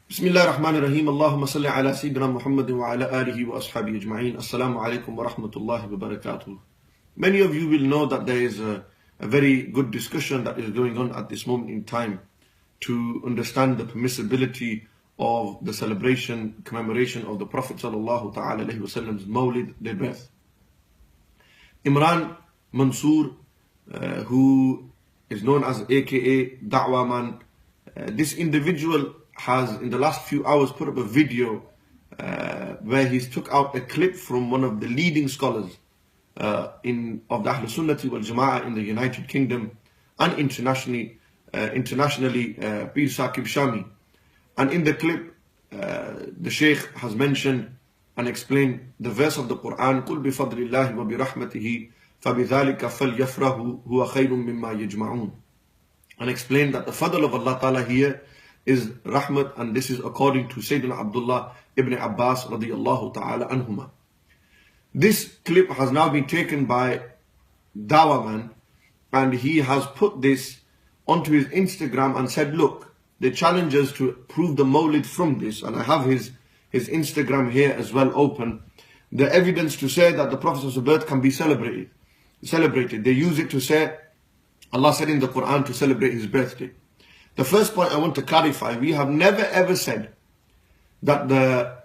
بسم الله الرحمن الرحيم اللهم صل على سيدنا محمد وعلى آله وأصحابه أجمعين. Assalamu alaikum wa rahmatullahi wa barakatuh. Many of you will know that there is a very good discussion that is going on at this moment in time to understand the permissibility of the celebration, commemoration of the Prophet sallallahu ta'ala alayhi wasallam's Mawlid, their birth. Imran Mansoor, who is known as AKA Da'wa Man, this individual has in the last few hours put up a video where he's took out a clip from one of the leading scholars of the Ahl Sunnati wal Jama'ah in the United Kingdom and internationally, Pir Saqib Shami. And in the clip, the Shaykh has mentioned and explained the verse of the Quran, قُلْ بِفَضْلِ اللَّهِ وَبِرَحْمَتِهِ فَبِذَلِكَ فَلْيَفْرَهُ هُوَ خَيْرٌ مِمَّا يَجْمَعُونَ, and explained that the fadl of Allah Ta'ala here is rahmat, and this is according to Sayyidina Abdullah ibn Abbas radiyallahu ta'ala anhuma. This clip has now been taken by Dawah Man, and he has put this onto his Instagram and said, look, they challenge us to prove the Mawlid from this, and I have his Instagram here as well open, the evidence to say that the Prophet's birth can be celebrated. They use it to say, Allah said in the Quran to celebrate his birthday. The first point I want to clarify, we have never ever said that the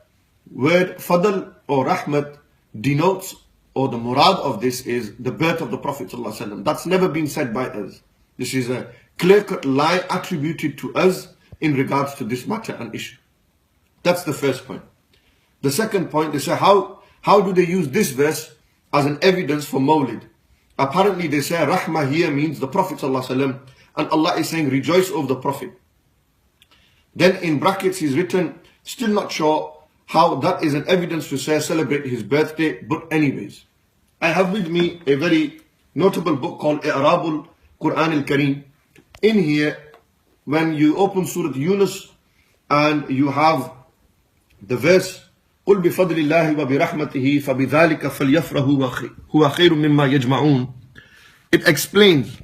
word fadl or rahmat denotes, or the murad of this is the birth of the Prophet ﷺ. That's never been said by us. This is a clear-cut lie attributed to us in regards to this matter and issue. That's the first point. The second point, they say, how do they use this verse as an evidence for Mawlid? Apparently they say rahmah here means the Prophet ﷺ, and Allah is saying rejoice over the Prophet. Then in brackets he's written, still not sure how that is an evidence to say celebrate his birthday, but anyways. I have with me a very notable book called I'rabul Quran al-Kareem. In here, when you open Surah Yunus and you have the verse قُلْ بِفَضْلِ اللَّهِ وَبِرَحْمَتِهِ فَبِذَلِكَ فَلْيَفْرَهُ هُوَ خَيْرٌ مِمَّا يَجْمَعُونَ. It explains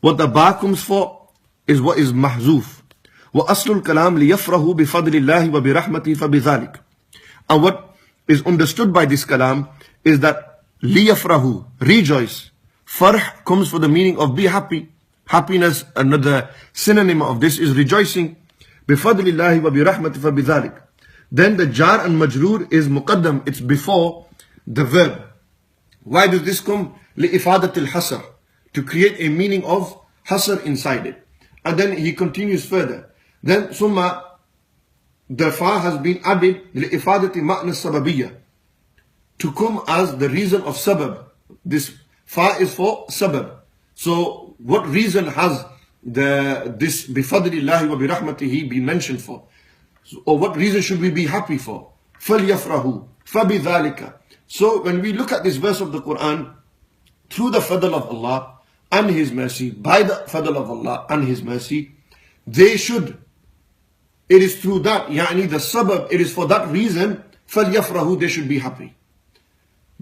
what the ba comes for is what is mahzuf. وَأَصْلُ الْكَلَامِ لِيَفْرَهُ بِفَضْلِ اللَّهِ وَبِرَحْمَتِهِ فَبِذَلِكَ. And what is understood by this kalam is that لِيَفْرَهُ, rejoice. Farh comes for the meaning of be happy. Happiness, another synonym of this is rejoicing. بِفَضْلِ اللَّهِ وَبِرَحْمَتِهِ فَبِذَلِكَ. Then the jar and majroor is muqaddam, it's before the verb. Why does this come? لِإِفَادَةِ الْحَسَرِ, to create a meaning of hasr inside it. And then he continues further. Then summa, the fa has been added لِإِفَادَةِ مَعْنَ السَّبَبِيَّة, to come as the reason of sabab. This fa is for sabab. So what reason has this بِفَضْلِ اللَّهِ وَبِرَحْمَتِهِ been mentioned for? Or what reason should we be happy for? فَلْيَفْرَهُ فَبِذَلِكَ. So when we look at this verse of the Quran, through the fadl of Allah and His mercy, by the fadl of Allah and His mercy, they should, it is through that, yani the sabab, it is for that reason, فَلْيَفْرَهُ, they should be happy.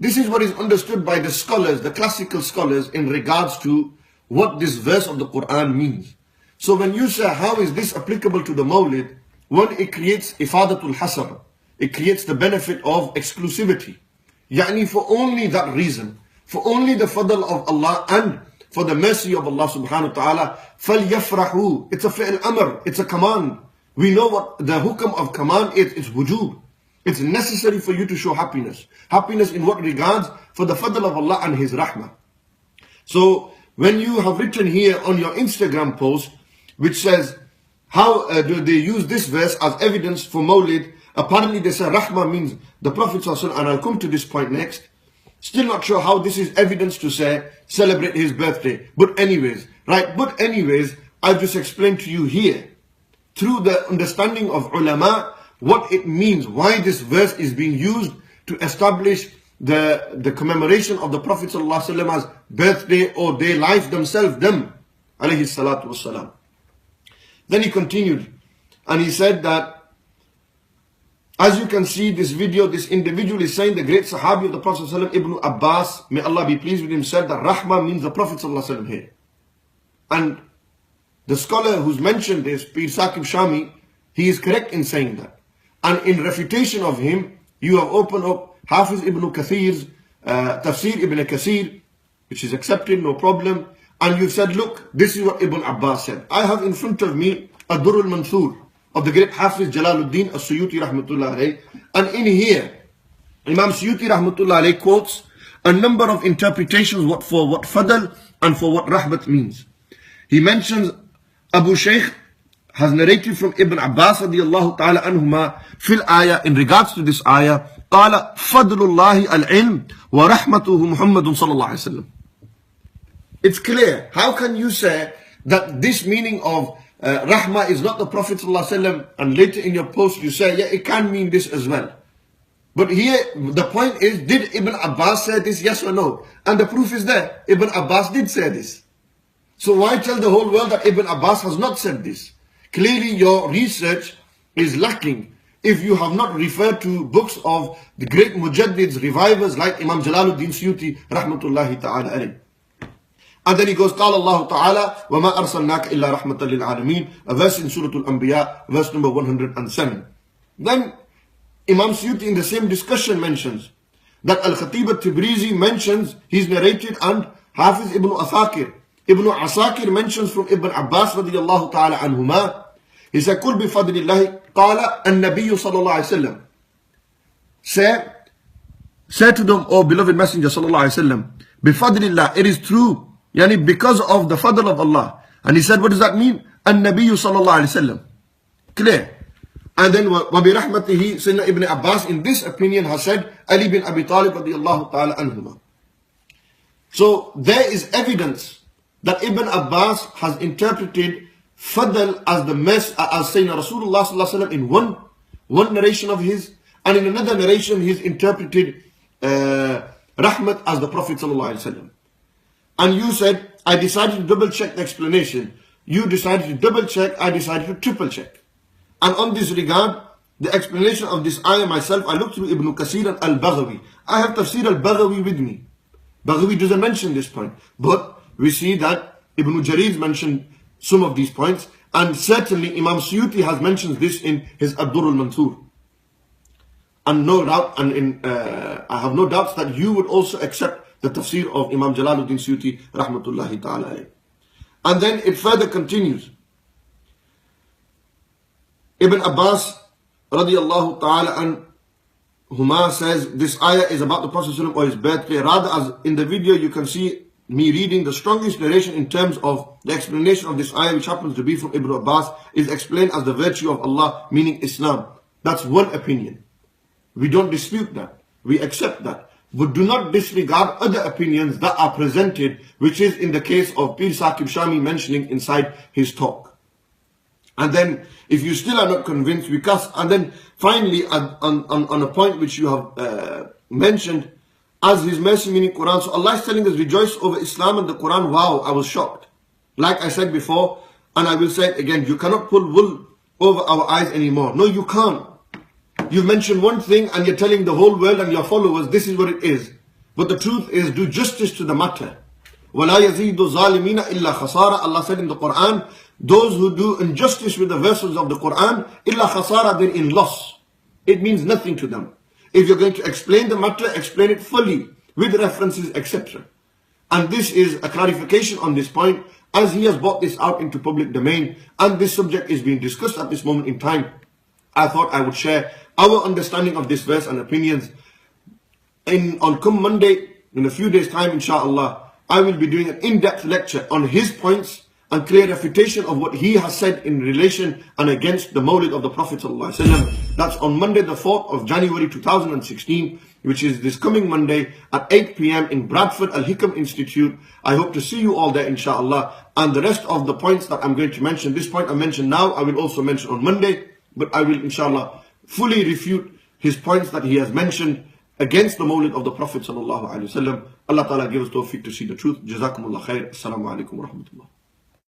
This is what is understood by the scholars, the classical scholars, in regards to what this verse of the Quran means. So when you say, how is this applicable to the Mawlid? One, it creates ifadatul hasr. It creates the benefit of exclusivity. Yani for only that reason, for only the fadl of Allah and for the mercy of Allah subhanahu wa ta'ala, فَلْيَفْرَحُوا. It's a fi'l amr, it's a command. We know what the hukam of command is, it's wujub. It's necessary for you to show happiness. Happiness in what regards? For the fadl of Allah and His rahmah. So when you have written here on your Instagram post, which says, how do they use this verse as evidence for Mawlid? Apparently they say rahmah means the Prophet ﷺ, and I'll come to this point next. Still not sure how this is evidence to say celebrate his birthday. But anyways, I've just explained to you here, through the understanding of ulama, what it means, why this verse is being used to establish the commemoration of the Prophet ﷺ as birthday or their life themselves, them, alayhi salatu wassalam. Then he continued, and he said that, as you can see this video, this individual is saying, the great Sahabi of the Prophet ﷺ, Ibn Abbas, may Allah be pleased with him, said that Rahmah means the Prophet ﷺ here. And the scholar who's mentioned this, Pir Saqib Shami, He is correct in saying that. And in refutation of him, you have opened up Hafiz ibn Kathir's Tafsir ibn Kathir, which is accepted, no problem. And you said, look, this is what Ibn Abbas said. I have in front of me Ad-Durr al-Mansur of the great Hafiz Jalaluddin as-Suyuti rahmatullah alayh. And in here, Imam Suyuti rahmatullah alayh quotes a number of interpretations for what Fadl and for what Rahmat means. He mentions Abu Shaykh has narrated from Ibn Abbas radiyallahu ta'ala anhuma fil ayah, in regards to this ayah, قال فضل الله العلم ورحمته محمد صلى الله عليه وسلم. It's clear. How can you say that this meaning of Rahmah is not the Prophet ﷺ, and later in your post you say, yeah, it can mean this as well. But here, the point is, did Ibn Abbas say this, yes or no? And the proof is there. Ibn Abbas did say this. So why tell the whole world that Ibn Abbas has not said this? Clearly your research is lacking if you have not referred to books of the great Mujaddids, revivers like Imam Jalaluddin Suyuti rahmatullahi ta'ala alayh. And then he goes, قال الله تعالى وما أرسلناك إلا رحمة للعالمين, a verse in Surah Al-Anbiya, verse number 107. Then Imam Suyuti in the same discussion mentions that Al-Khatib al-Tibrizi mentions, he's narrated, and Hafiz ibn Asakir. Ibn Asakir mentions from Ibn Abbas radiyallahu ta'ala anhuma. He said, قل بفضل الله قال النبي صلى الله عليه وسلم. Say to them, O beloved Messenger sallallahu alayhi wa sallam, بفضل الله, it is true, yani because of the fadl of Allah. And he said, what does that mean? النبي صلى الله عليه وسلم. Clear. And then وبرحمته, Sayyidina Ibn Abbas in this opinion has said Ali bin Abi Talib radiyallahu ta'ala anhuma. So there is evidence that Ibn Abbas has interpreted Fadl as the mess, as Sayyidina Rasulullah sallallahu alaihi wasallam in one narration of his, and in another narration he's interpreted Rahmat as the Prophet sallallahu alaihi wasallam. And you said, I decided to double check the explanation. You decided to double check, I decided to triple check. And on this regard, the explanation of this ayah myself, I looked through Ibn Kathir and Al-Baghawi. I have Tafsir Al-Baghawi with me. Baghawi doesn't mention this point, but we see that Ibn Jarir mentioned some of these points, and certainly Imam Suyuti has mentioned this in his Ad-Durr al-Mansur. And no doubt, I have no doubts that you would also accept the tafsir of Imam Jalaluddin Suyuti rahmatullahi ta'ala. And then it further continues. Ibn Abbas radiyallahu ta'ala anhuma says this ayah is about the Prophet or his birthday. Rather, as in the video you can see me reading the strongest narration in terms of the explanation of this ayah, which happens to be from Ibn Abbas, is explained as the virtue of Allah, meaning Islam. That's one opinion. We don't dispute that. We accept that. But do not disregard other opinions that are presented, which is in the case of Pir Saqib Shami mentioning inside his talk. And then, if you still are not convinced, and then finally, on a point which you have mentioned, as His mercy meaning Quran. So Allah is telling us, rejoice over Islam and the Quran. Wow, I was shocked. Like I said before, and I will say it again, you cannot pull wool over our eyes anymore. No, you can't. You've mentioned one thing and you're telling the whole world and your followers, this is what it is. But the truth is, do justice to the matter. وَلَا يَزِيدُ الظَّالِمِينَ إِلَّا خَسَارًا. Allah said in the Quran, those who do injustice with the verses of the Quran, إِلَّا خَسَارًا, they're in loss. It means nothing to them. If you're going to explain the matter, explain it fully, with references, etc. And this is a clarification on this point, as he has brought this out into public domain, and this subject is being discussed at this moment in time. I thought I would share our understanding of this verse and opinions. On come Monday, in a few days' time, inshallah, I will be doing an in-depth lecture on his points and clear refutation of what he has said in relation and against the Mawlid of the Prophet ﷺ. That's on Monday the 4th of January 2016, which is this coming Monday at 8 p.m. in Bradford Al-Hikam Institute. I hope to see you all there, inshallah. And the rest of the points that I'm going to mention, this point I mentioned now, I will also mention on Monday. But I will, inshallah, fully refute his points that he has mentioned against the Mawlid of the Prophet sallallahu alaihi wasallam. Allah Ta'ala give us tawfiq to see the truth. Jazakumullah khair. Assalamu alaikum wa rahmatullah.